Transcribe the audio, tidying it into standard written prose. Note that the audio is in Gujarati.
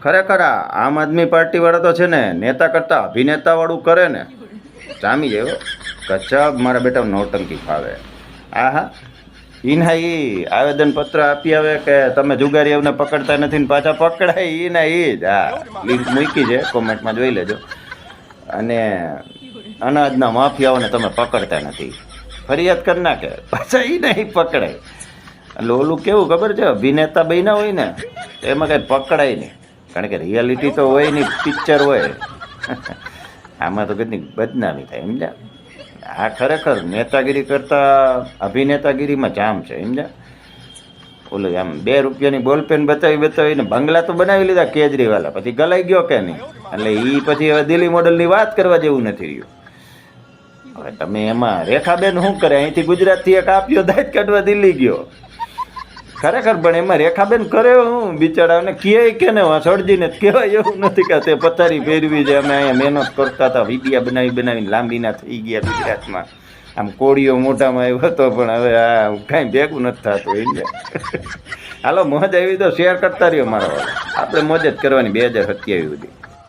ખરેખર આ આમ આદમી પાર્ટી વાળા તો છે ને નેતા કરતા અભિનેતા વાળું કરે ને જામી જાય ગજબ. મારા બેટા નોટંકી ફાવે. હા હા ઈના ઈ આવેદન પત્ર આપી આવે કે તમે જુગારીઓને પકડતા નથી ને પાછા પકડાય ઈના ઈ જ. હા લિંક મૂકી છે કોમેન્ટમાં જોઈ લેજો. અને અનાજના માફિયાઓને તમે પકડતા નથી ફરિયાદ કરી નાખે પાછા ઈ નહીં પકડાય. એટલે ઓલું કેવું ખબર છે અભિનેતા બન્યા હોય ને એમાં કઈ પકડાય નહીં કારણ કે રિયાલિટી તો હોય નહીં પિક્ચર હોય. આમાં તો કેટલી બદનામી થાય સમજ્યા. આ ખરેખર નેતાગીરી કરતા અભિનેતાગીરીમાં જામ છે સમજ્યા. ઓલું આમ 2 રૂપિયાની બોલપેન બતાવીને બંગલા તો બનાવી લીધા કેજરીવાલે પછી ગલાઈ ગયો કે નહીં. એટલે એ પછી હવે દિલ્હી મોડલની વાત કરવા જેવું નથી રહ્યું. હવે તમે એમાં રેખાબેન શું કરે અહીંથી ગુજરાતથી એક આપ્યો દાંત કાઢવા દિલ્હી ગયો ખરેખર. પણ એમાં રેખાબેન કરે હું બિચારાને કહે કે ને સળજીને કહેવાય એવું નથી કે તે પથારી ફેરવી છે અમે અહીંયા મહેનત કરતા હતા વિડીયા બનાવીને લાંબીના થઈ ગયા ગુજરાતમાં. આમ કોળીઓ મોઢામાં આવ્યો હતો પણ હવે આ કાંઈ ભેગું નથી થતું એટલે હાલો મોજ આવી તો શેર કરતા રહ્યો મારો. આપણે મોજ જ કરવાની 2027 સુધી.